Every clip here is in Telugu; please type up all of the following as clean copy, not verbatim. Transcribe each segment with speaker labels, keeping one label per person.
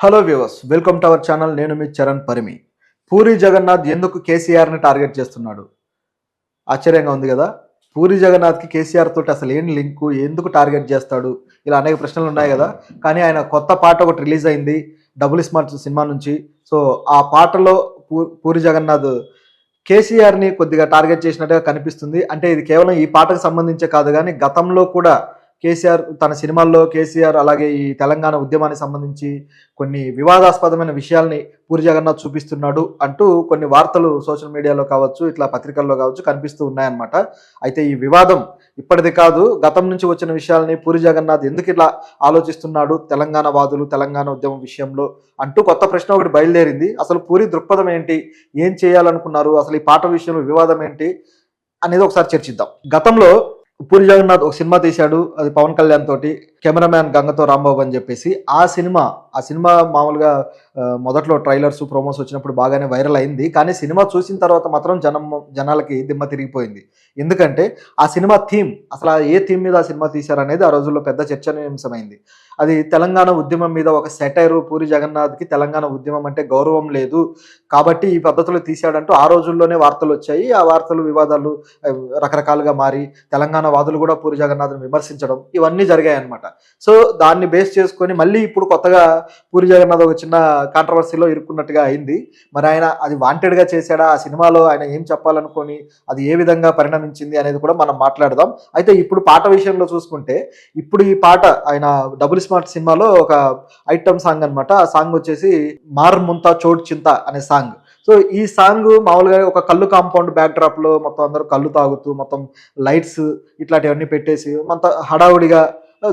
Speaker 1: Hello viewers, welcome to our channel. నేను మీ చరణ్ పరిమి. పూరి జగన్నాథ్ ఎందుకు కేసీఆర్ని టార్గెట్ చేస్తున్నాడు? ఆశ్చర్యంగా ఉంది కదా. పూరి జగన్నాథ్కి కేసీఆర్ తోటి అసలు ఏం లింకు, ఎందుకు టార్గెట్ చేస్తాడు, ఇలా అనేక ప్రశ్నలు ఉన్నాయి కదా. కానీ ఆయన కొత్త పాట ఒకటి రిలీజ్ అయింది డబుల్ స్మార్ట్ సినిమా నుంచి. సో ఆ పాటలో పూరి జగన్నాథ్ కేసీఆర్ని కొద్దిగా టార్గెట్ చేసినట్టుగా కనిపిస్తుంది. అంటే ఇది కేవలం ఈ పాటకు సంబంధించే కాదు, కానీ గతంలో కూడా కేసీఆర్ తన సినిమాల్లో అలాగే ఈ తెలంగాణ ఉద్యమానికి సంబంధించి కొన్ని వివాదాస్పదమైన విషయాల్ని పూరి జగన్నాథ్ చూపిస్తున్నాడు అంటూ కొన్ని వార్తలు సోషల్ మీడియాలో కావచ్చు, ఇట్లా పత్రికల్లో కావచ్చు కనిపిస్తూ ఉన్నాయన్నమాట. అయితే ఈ వివాదం ఇప్పటిది కాదు, గతం నుంచి వచ్చిన విషయాల్ని పూరి జగన్నాథ్ ఎందుకు ఇట్లా ఆలోచిస్తున్నాడు తెలంగాణ వాదులు, తెలంగాణ ఉద్యమం విషయంలో అంటూ కొత్త ప్రశ్న ఒకటి బయలుదేరింది. అసలు పూరి దృక్పథం ఏంటి, ఏం చేయాలనుకున్నారు, అసలు ఈ పాట విషయంలో వివాదం ఏంటి అనేది ఒకసారి చర్చిద్దాం. గతంలో పూరి జగన్నాథ్ ఒక సినిమా తీశాడు, అది పవన్ కళ్యాణ్ తోటి, కెమెరామ్యాన్ గంగతో రాంబాబు అని చెప్పేసి. ఆ సినిమా మామూలుగా మొదట్లో ట్రైలర్స్, ప్రోమోస్ వచ్చినప్పుడు బాగానే వైరల్ అయింది. కానీ సినిమా చూసిన తర్వాత మాత్రం జనాలకి దిమ్మ తిరిగిపోయింది. ఎందుకంటే ఆ సినిమా థీమ్, అసలు ఏ థీమ్ మీద ఆ సినిమా తీశారనేది ఆ రోజుల్లో పెద్ద చర్చనీయాంశమైంది. అది తెలంగాణ ఉద్యమం మీద ఒక సెటైరు. పూరి జగన్నాథ్కి తెలంగాణ ఉద్యమం అంటే గౌరవం లేదు కాబట్టి ఈ పద్ధతిలో తీశాడంటూ ఆ రోజుల్లోనే వార్తలు వచ్చాయి. ఆ వార్తలు, వివాదాలు రకరకాలుగా మారి తెలంగాణ వాదులు కూడా పూరి జగన్నాథ్ని విమర్శించడం ఇవన్నీ జరిగాయి అన్నమాట. సో దాన్ని బేస్ చేసుకొని మళ్ళీ ఇప్పుడు కొత్తగా పూరి జగన్నాథ్ ఒక చిన్న కాంట్రవర్సీలో ఇరుక్కున్నట్టుగా అయింది. మరి ఆయన అది వాంటెడ్గా చేశాడా, ఆ సినిమాలో ఆయన ఏం చెప్పాలనుకొని అది ఏ విధంగా పరిణమించింది అనేది కూడా మనం మాట్లాడదాం. అయితే ఇప్పుడు పాట విషయంలో చూసుకుంటే, ఇప్పుడు ఈ పాట ఆయన డబుల్ స్మార్ట్ సినిమాలో ఒక ఐటమ్ సాంగ్ అనమాట. ఆ సాంగ్ వచ్చేసి మార్ ముంతా చోట్ చింత అనే సాంగ్. సో ఈ సాంగ్ మామూలుగా ఒక కళ్ళు కాంపౌండ్ బ్యాక్ డ్రాప్ లో మొత్తం అందరూ కళ్ళు తాగుతూ మొత్తం లైట్స్ ఇట్లాంటివన్నీ పెట్టేసి మొత్తం హడావుడిగా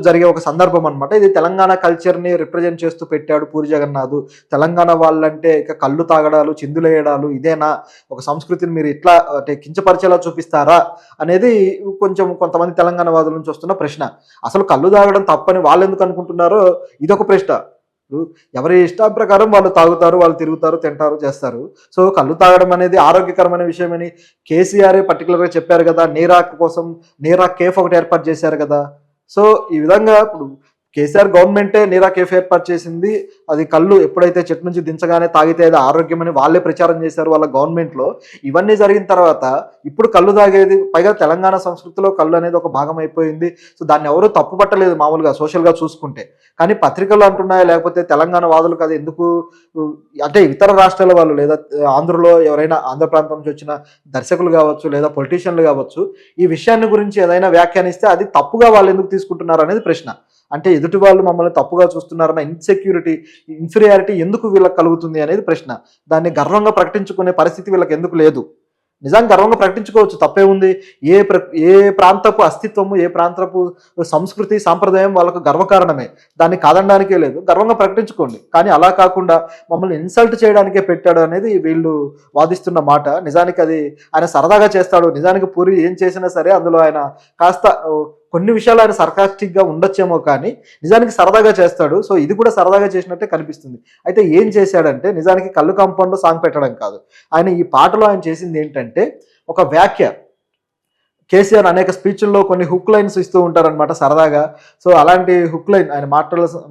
Speaker 1: జరిగే ఒక సందర్భం అనమాట. ఇది తెలంగాణ కల్చర్ని రిప్రజెంట్ చేస్తూ పెట్టాడు పూరి జగన్నాథ్. తెలంగాణ వాళ్ళంటే ఇక కళ్ళు తాగడాలు, చిందులేయడాలు ఇదేనా, ఒక సంస్కృతిని మీరు ఇట్లా అంటే కించపరిచేలా చూపిస్తారా అనేది కొంతమంది తెలంగాణ వాదుల నుంచి వస్తున్న ప్రశ్న. అసలు కళ్ళు తాగడం తప్పని వాళ్ళు ఎందుకు అనుకుంటున్నారో ఇదొక ప్రశ్న. ఎవరి ఇష్టం ప్రకారం వాళ్ళు తాగుతారు, వాళ్ళు తిరుగుతారు, తింటారు, చేస్తారు. సో కళ్ళు తాగడం అనేది ఆరోగ్యకరమైన విషయమని కేసీఆర్ పర్టికులర్గా చెప్పారు కదా. నీరాక్ కోసం నీరాక్ కేఫ్ ఒకటి ఏర్పాటు చేశారు కదా. సో ఈ విధంగా ఇప్పుడు కేసీఆర్ గవర్నమెంటే నీరా కేఫ్ ఏర్పాటు చేసింది. అది కళ్ళు ఎప్పుడైతే చెట్టు నుంచి దించగానే తాగితే అది ఆరోగ్యమని వాళ్ళే ప్రచారం చేశారు వాళ్ళ గవర్నమెంట్లో. ఇవన్నీ జరిగిన తర్వాత ఇప్పుడు కళ్ళు తాగేది, పైగా తెలంగాణ సంస్కృతిలో కళ్ళు అనేది ఒక భాగం అయిపోయింది. సో దాన్ని ఎవరూ తప్పు పట్టలేదు మామూలుగా సోషల్గా చూసుకుంటే. కానీ పత్రికలు అంటున్నాయా, లేకపోతే తెలంగాణ వాదులు కదా ఎందుకు, అంటే ఇతర రాష్ట్రాల వాళ్ళు లేదా ఆంధ్రలో ఎవరైనా ఆంధ్ర ప్రాంతం నుంచి వచ్చిన దర్శకులు కావచ్చు లేదా పొలిటీషియన్లు కావచ్చు, ఈ విషయాన్ని గురించి ఏదైనా వ్యాఖ్యానిస్తే అది తప్పుగా వాళ్ళు ఎందుకు తీసుకుంటున్నారు అనేది ప్రశ్న. అంటే ఎదుటి వాళ్ళు మమ్మల్ని తప్పుగా చూస్తున్నారన్న ఇన్ఫీరియారిటీ ఎందుకు వీళ్ళకి కలుగుతుంది అనేది ప్రశ్న. దాన్ని గర్వంగా ప్రకటించుకునే పరిస్థితి వీళ్ళకి ఎందుకు లేదు? నిజంగా గర్వంగా ప్రకటించుకోవచ్చు, తప్పే ఉంది. ఏ ప్రాంతపు అస్తిత్వము, ఏ ప్రాంతపు సంస్కృతి, సాంప్రదాయం వాళ్ళకు గర్వకారణమే, దాన్ని కాదనడానికే లేదు. గర్వంగా ప్రకటించుకోండి. కానీ అలా కాకుండా మమ్మల్ని ఇన్సల్ట్ చేయడానికే పెట్టాడు అనేది వీళ్ళు వాదిస్తున్న మాట. నిజానికి అది ఆయన సరదాగా చేస్తాడు. నిజానికి పూరి ఏం చేసినా సరే అందులో ఆయన కాస్త కొన్ని విషయాలు ఆయన సర్కాస్టిక్గా ఉండొచ్చేమో, కానీ నిజానికి సరదాగా చేస్తాడు. సో ఇది కూడా సరదాగా చేసినట్టే కనిపిస్తుంది. అయితే ఏం చేశాడంటే, నిజానికి కళ్ళు కాంపౌండ్లో సాంగ్ పెట్టడం కాదు, ఆయన ఈ పాటలో ఆయన చేసింది ఏంటంటే ఒక వ్యాఖ్య. కేసీఆర్ అనేక స్పీచ్ల్లో కొన్ని హుక్ లైన్స్ ఇస్తూ ఉంటారనమాట సరదాగా. సో అలాంటి హుక్ లైన్ ఆయన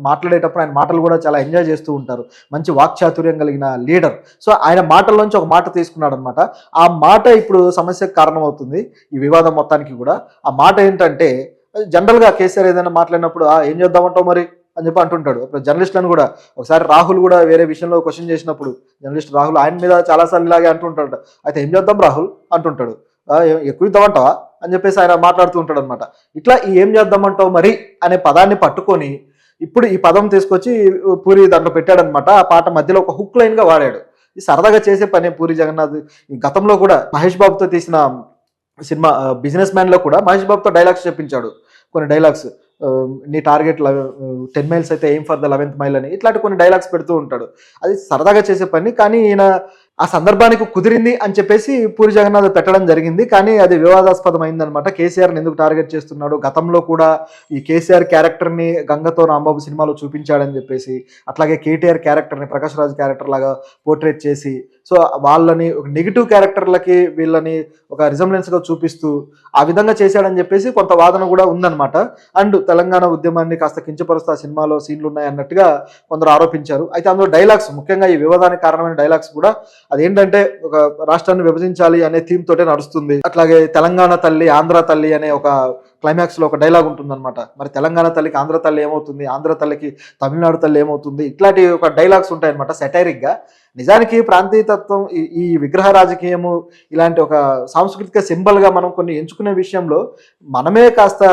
Speaker 1: మాట్లాడేటప్పుడు ఆయన మాటలు కూడా చాలా ఎంజాయ్ చేస్తూ ఉంటారు. మంచి వాక్చాతుర్యం కలిగిన లీడర్. సో ఆయన మాటల్లోంచి ఒక మాట తీసుకున్నాడు అనమాట. ఆ మాట ఇప్పుడు సమస్యకు కారణమవుతుంది ఈ వివాదం మొత్తానికి కూడా. ఆ మాట ఏంటంటే, జనరల్గా కేసీఆర్ ఏదైనా మాట్లాడినప్పుడు ఏం చేద్దామంటావు మరి అని చెప్పి అంటుంటాడు. ఇప్పుడు జర్నలిస్టులను కూడా ఒకసారి రాహుల్ కూడా వేరే విషయంలో క్వశ్చన్ చేసినప్పుడు, జర్నలిస్ట్ రాహుల్ ఆయన మీద చాలాసార్లు ఇలాగే అంటుంటాడు. అయితే ఏం చేద్దాం రాహుల్ అంటుంటాడు. ఎక్కువ ఇద్దామంటావా అని చెప్పేసి ఆయన మాట్లాడుతూ ఉంటాడు అనమాట. ఇట్లా ఏం చేద్దామంటావు మరి అనే పదాన్ని పట్టుకొని ఇప్పుడు ఈ పదం తీసుకొచ్చి పూరి దాంట్లో పెట్టాడనమాట. ఆ పాట మధ్యలో ఒక హుక్ లైన్గా వాడాడు. ఈ సరదాగా చేసే పని పూరి జగన్నాథ్. ఈ గతంలో కూడా మహేష్ బాబుతో తీసిన సినిమా బిజినెస్ మ్యాన్లో కూడా మహేష్ బాబుతో డైలాగ్స్ చెప్పించాడు. కొన్ని డైలాగ్స్, నీ టార్గెట్ 10 మైల్స్ అయితే aim for the 11th mile అని, ఇట్లాంటి కొన్ని డైలాగ్స్ పెడుతూ ఉంటాడు. అది సరదాగా చేసే పని. కానీ ఈయన ఆ సందర్భానికి కుదిరింది అని చెప్పేసి పూరి జగన్నాథ్ పెట్టడం జరిగింది. కానీ అది వివాదాస్పదం అయిందనమాట. కేసీఆర్‌ని ఎందుకు టార్గెట్ చేస్తున్నాడు? గతంలో కూడా ఈ కేసీఆర్ క్యారెక్టర్‌ని 'గంగతో రాంబాబు' సినిమాలో చూపించాడని చెప్పేసి, అట్లాగే కేటీఆర్ క్యారెక్టర్‌ని 'ప్రకాష్ రాజ్' క్యారెక్టర్ లాగా పోర్ట్రేట్ చేసి, సో వాళ్ళని ఒక నెగెటివ్ క్యారెక్టర్‌లకి వీళ్ళని ఒక రిజెంబ్లెన్స్‌గా చూపిస్తూ ఆ విధంగా చేశాడని చెప్పేసి కొంత వాదన కూడా ఉందనమాట. అండ్ తెలంగాణ ఉద్యమాన్ని కాస్త కించపరుస్తూ ఆ సినిమాలో సీన్‌లున్నాయి అన్నట్టుగా కొందరు ఆరోపించారు. అయితే అందులో డైలాగ్స్, ముఖ్యంగా ఈ వివాదానికి కారణమైన డైలాగ్స్ కూడా అదేంటంటే ఒక రాష్ట్రాన్ని విభజించాలి అనే థీమ్ తోటే నడుస్తుంది. అట్లాగే తెలంగాణ తల్లి ఆంధ్ర తల్లి అనే ఒక క్లైమాక్స్ లో ఒక డైలాగ్ ఉంటుందన్నమాట. మరి తెలంగాణ తల్లికి ఆంధ్ర తల్లి ఏమవుతుంది, ఆంధ్ర తల్లికి తమిళనాడు తల్లి ఏమవుతుంది, ఇట్లాంటి ఒక డైలాగ్స్ ఉంటాయన్నమాట సెటైరిక్ గా. నిజానికి ప్రాంతీయతత్వం, ఈ విగ్రహ రాజకీయము, ఇలాంటి ఒక సాంస్కృతిక సింబల్ గా మనం కొన్ని ఎంచుకునే విషయంలో మనమే కాస్త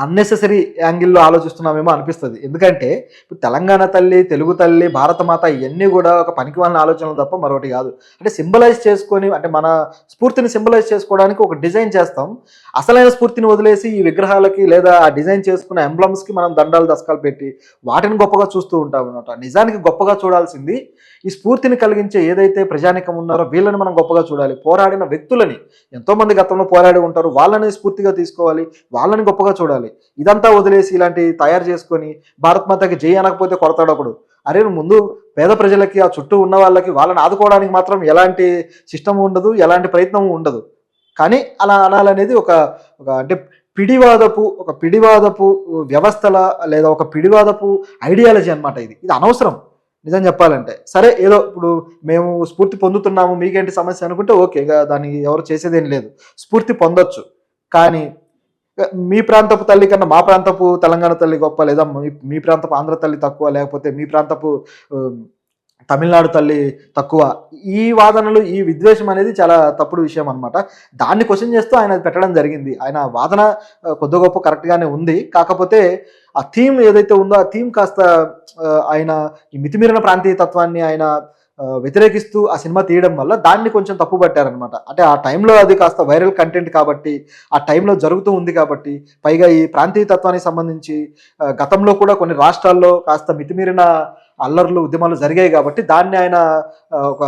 Speaker 1: అన్నెసెసరీ యాంగిల్లో ఆలోచిస్తున్నామేమో అనిపిస్తుంది. ఎందుకంటే ఇప్పుడు తెలంగాణ తల్లి, తెలుగు తల్లి, భారతమాత ఇవన్నీ కూడా ఒక పనికిమాలిన ఆలోచనలు తప్ప మరొకటి కాదు. అంటే సింబలైజ్ చేసుకొని, అంటే మన స్ఫూర్తిని సింబలైజ్ చేసుకోవడానికి ఒక డిజైన్ చేస్తాం. అసలైన స్ఫూర్తిని వదిలేసి ఈ విగ్రహాలకి లేదా ఆ డిజైన్ చేసుకున్న ఎంబ్లమ్స్కి మనం దండాలు దశకాలు పెట్టి వాటిని గొప్పగా చూస్తూ ఉంటాం అనమాట. నిజానికి గొప్పగా చూడాల్సింది ఈ స్ఫూర్తిని కలిగించే ఏదైతే ప్రజానికం ఉన్నారో వీళ్ళని మనం గొప్పగా చూడాలి. పోరాడిన వ్యక్తులని, ఎంతోమంది గతంలో పోరాడి ఉంటారు, వాళ్ళని స్ఫూర్తిగా తీసుకోవాలి, వాళ్ళని గొప్పగా చూడాలి. ఇదంతా వదిలేసి ఇలాంటి తయారు చేసుకొని భారత్ మాతకి జై అనకపోతే కొడతాడు ఒకడు. అరే నువ్వు ముందు పేద ప్రజలకి, ఆ చుట్టూ ఉన్న వాళ్ళకి, వాళ్ళని ఆదుకోవడానికి మాత్రం ఎలాంటి సిస్టమ్ ఉండదు, ఎలాంటి ప్రయత్నం ఉండదు. కానీ అలా అనాలనేది ఒక అంటే పిడివాదపు వ్యవస్థల లేదా ఒక పిడివాదపు ఐడియాలజీ అనమాట. ఇది అనవసరం నిజం చెప్పాలంటే. సరే ఏదో ఇప్పుడు మేము స్ఫూర్తి పొందుతున్నాము, మీకేంటి సమస్య అనుకుంటే ఓకే, ఇక దాన్ని ఎవరు చేసేదేం లేదు, స్ఫూర్తి పొందొచ్చు. కానీ మీ ప్రాంతపు తల్లి కన్నా మా ప్రాంతపు తెలంగాణ తల్లి గొప్ప, లేదా మీ ప్రాంతపు ఆంధ్ర తల్లి తక్కువ, లేకపోతే మీ ప్రాంతపు తమిళనాడు తల్లి తక్కువ, ఈ వాదనలు, ఈ విద్వేషం అనేది చాలా తప్పుడు విషయం అనమాట. దాన్ని క్వశ్చన్ చేస్తూ ఆయన పెట్టడం జరిగింది. ఆయన వాదన కొద్ది గొప్ప కరెక్ట్గానే ఉంది. కాకపోతే ఆ థీమ్ ఏదైతే ఉందో ఆ థీమ్ కాస్త ఆయన ఈ మితిమీరిన ప్రాంతీయ తత్వాన్ని ఆయన వ్యతిరేకిస్తూ ఆ సినిమా తీయడం వల్ల దాన్ని కొంచెం తప్పు పట్టారనమాట. అంటే ఆ టైంలో అది కాస్త వైరల్ కంటెంట్ కాబట్టి, ఆ టైంలో జరుగుతూ ఉంది కాబట్టి, పైగా ఈ ప్రాంతీయ తత్వానికి సంబంధించి గతంలో కూడా కొన్ని రాష్ట్రాల్లో కాస్త మితిమీరిన అల్లర్లు, ఉద్యమాలు జరిగాయి కాబట్టి దాన్ని ఆయన ఒక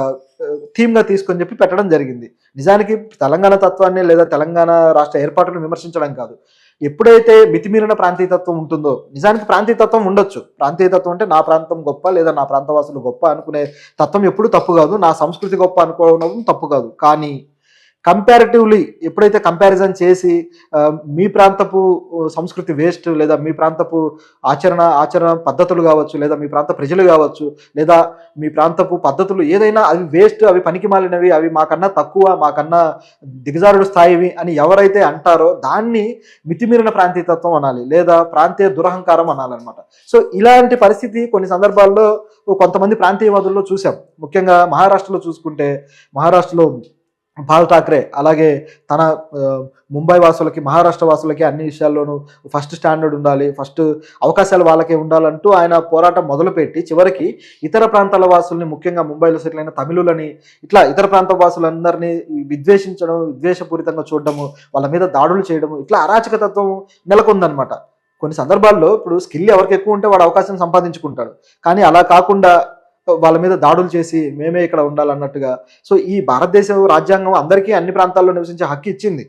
Speaker 1: థీమ్గా తీసుకొని చెప్పి పెట్టడం జరిగింది. నిజానికి తెలంగాణ తత్వాన్ని లేదా తెలంగాణ రాష్ట్ర ఏర్పాటును విమర్శించడం కాదు, ఎప్పుడైతే మితిమీరిన ప్రాంతీయతత్వం ఉంటుందో, నిజానికి ప్రాంతీయతత్వం ఉండొచ్చు. ప్రాంతీయతత్వం అంటే నా ప్రాంతం గొప్ప లేదా నా ప్రాంతవాసులు గొప్ప అనుకునే తత్వం ఎప్పుడు తప్పు కాదు, నా సంస్కృతి గొప్ప అనుకోవడం తప్పు కాదు. కానీ కంపారిటివ్లీ ఎప్పుడైతే కంపారిజన్ చేసి మీ ప్రాంతపు సంస్కృతి వేస్ట్, లేదా మీ ప్రాంతపు ఆచరణ పద్ధతులు కావచ్చు, లేదా మీ ప్రాంత ప్రజలు కావచ్చు, లేదా మీ ప్రాంతపు పద్ధతులు ఏదైనా అవి వేస్ట్, అవి పనికిమాలినవి, అవి మాకన్నా తక్కువ, మాకన్నా దిగజారుడు స్థాయివి అని ఎవరైతే అంటారో దాన్ని మితిమీరిన ప్రాంతీయతత్వం అనాలి, లేదా ప్రాంతీయ దురహంకారం అనాలన్నమాట. సో ఇలాంటి పరిస్థితి కొన్ని సందర్భాల్లో కొంతమంది ప్రాంతీయవాదుల్లో చూసాం. ముఖ్యంగా మహారాష్ట్రలో చూసుకుంటే, మహారాష్ట్రలో బాల్ ఠాక్రే అలాగే తన ముంబై వాసులకి, మహారాష్ట్ర వాసులకి అన్ని విషయాల్లోనూ ఫస్ట్ స్టాండర్డ్ ఉండాలి, ఫస్ట్ అవకాశాలు వాళ్ళకే ఉండాలంటూ ఆయన పోరాటం మొదలుపెట్టి చివరికి ఇతర ప్రాంతాల వాసుల్ని, ముఖ్యంగా ముంబైలో సెటిల్ అయిన తమిళులని, ఇట్లా ఇతర ప్రాంత వాసులందరినీ విద్వేషించడం, విద్వేషపూరితంగా చూడడము, వాళ్ళ మీద దాడులు చేయడము, ఇట్లా అరాచకతత్వం నెలకొందనమాట. కొన్ని సందర్భాల్లో ఇప్పుడు స్కిల్ ఎవరికి ఎక్కువ ఉంటే వాడు అవకాశం సంపాదించుకుంటాడు. కానీ అలా కాకుండా వాళ్ళ మీద దాడులు చేసి మేమే ఇక్కడ ఉండాలన్నట్టుగా. సో ఈ భారతదేశ రాజ్యాంగం అందరికీ అన్ని ప్రాంతాల్లో నివసించే హక్కు ఇచ్చింది.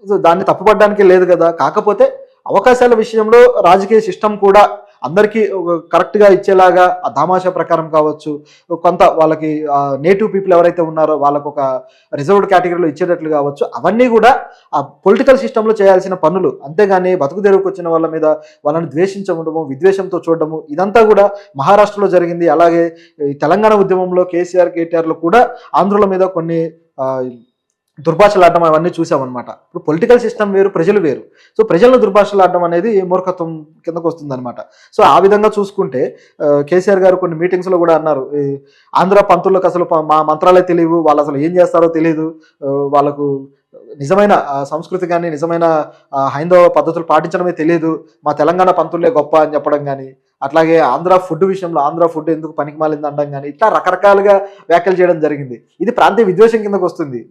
Speaker 1: సో దాన్ని తప్పుపడడానికి లేదు కదా. కాకపోతే అవకాశాల విషయంలో రాజకీయ సిస్టమ్ కూడా అందరికీ కరెక్ట్గా ఇచ్చేలాగా ఆ దామాషా ప్రకారం కావచ్చు, కొంత వాళ్ళకి నేటివ్ పీపుల్ ఎవరైతే ఉన్నారో వాళ్ళకు ఒక రిజర్వ్డ్ కేటగిరీలో ఇచ్చేటట్లు కావచ్చు, అవన్నీ కూడా ఆ పొలిటికల్ సిస్టంలో చేయాల్సిన పనులు. అంతేగాని బతుకు తెరువుకు వచ్చిన వాళ్ళ మీద వాళ్ళని ద్వేషించడము, విద్వేషంతో చూడడము, ఇదంతా కూడా మహారాష్ట్రలో జరిగింది. అలాగే తెలంగాణ ఉద్యమంలో కేటీఆర్లో కూడా ఆంధ్రుల మీద కొన్ని దుర్భాషలాడడం అవన్నీ చూసామన్నమాట. ఇప్పుడు పొలిటికల్ సిస్టమ్ వేరు, ప్రజలు వేరు. సో ప్రజలను దుర్భాషలాడడం అనేది మూర్ఖత్వం కిందకు వస్తుందన్నమాట. సో ఆ విధంగా చూసుకుంటే కేసీఆర్ గారు కొన్ని మీటింగ్స్లో కూడా అన్నారు, ఆంధ్ర పంతులకు అసలు మా మంత్రాలే తెలియవు, వాళ్ళు అసలు ఏం చేస్తారో తెలియదు, వాళ్ళకు నిజమైన సంస్కృతి కానీ నిజమైన హైందవ పద్ధతులు పాటించడమే తెలియదు, మా తెలంగాణ పంతులే గొప్ప అని చెప్పడం కానీ, అట్లాగే ఆంధ్ర ఫుడ్ విషయంలో ఆంధ్ర ఫుడ్ ఎందుకు పనికిమాలింది అనడం కానీ, ఇట్లా రకరకాలుగా వ్యాఖ్యలు చేయడం జరిగింది. ఇది ప్రాంతీయ విద్వేషం కిందకు వస్తుంది.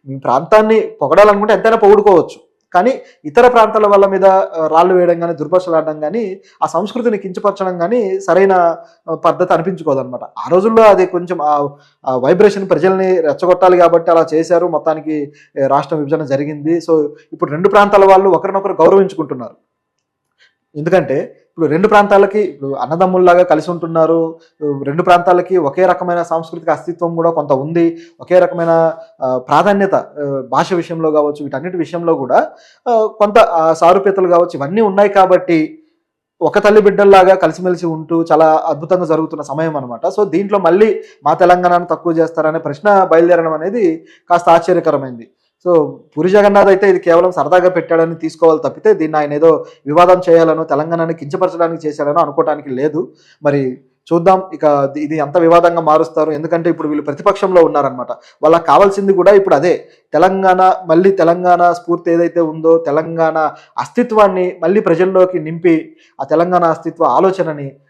Speaker 1: మీ ప్రాంతాన్ని పొగడాలనుకుంటే ఎంతైనా పొగుడుకోవచ్చు, కానీ ఇతర ప్రాంతాల వాళ్ళ మీద రాళ్ళు వేయడం కానీ, దుర్భాషలు ఆడడం కానీ, ఆ సంస్కృతిని కించపరచడం కానీ సరైన పద్ధతి అనిపించుకోదనమాట. ఆ రోజుల్లో అది కొంచెం వైబ్రేషన్ ప్రజల్ని రెచ్చగొట్టాలి కాబట్టి అలా చేశారు. మొత్తానికి రాష్ట్ర విభజన జరిగింది. సో, ఇప్పుడు 2 ప్రాంతాల వాళ్ళు ఒకరినొకరు గౌరవించుకుంటున్నారు. ఎందుకంటే ఇప్పుడు 2 ప్రాంతాలకి ఇప్పుడు అన్నదమ్ముల్లాగా కలిసి ఉంటున్నారు. 2 ప్రాంతాలకి ఒకే రకమైన సాంస్కృతిక అస్తిత్వం కూడా కొంత ఉంది. ఒకే రకమైన ప్రాధాన్యత భాష విషయంలో కావచ్చు, వీటన్నిటి విషయంలో కూడా కొంత సారూప్యతలు కావచ్చు, ఇవన్నీ ఉన్నాయి కాబట్టి ఒక తల్లి బిడ్డల్లాగా కలిసిమెలిసి ఉంటూ చాలా అద్భుతంగా జరుగుతున్న సమయం అనమాట. సో, దీంట్లో మళ్ళీ మా తెలంగాణను తక్కువ చేస్తారనే ప్రశ్న బయలుదేరడం అనేది కాస్త ఆశ్చర్యకరమైంది. సో, పూరి జగన్నాథ్ అయితే ఇది కేవలం సరదాగా పెట్టాడని తీసుకోవాలి తప్పితే, దీన్ని ఆయన ఏదో వివాదం చేయాలనో, తెలంగాణని కించపరచడానికి చేశాడనో అనుకోవటానికి లేదు. మరి చూద్దాం ఇక ఇది ఎంత వివాదంగా మారుస్తారు. ఎందుకంటే ఇప్పుడు వీళ్ళు ప్రతిపక్షంలో ఉన్నారనమాట. వాళ్ళకి కావాల్సింది కూడా ఇప్పుడు అదే. మళ్ళీ తెలంగాణ స్ఫూర్తి ఏదైతే ఉందో, తెలంగాణ అస్తిత్వాన్ని మళ్ళీ ప్రజల్లోకి నింపి, ఆ తెలంగాణ అస్తిత్వ ఆలోచనని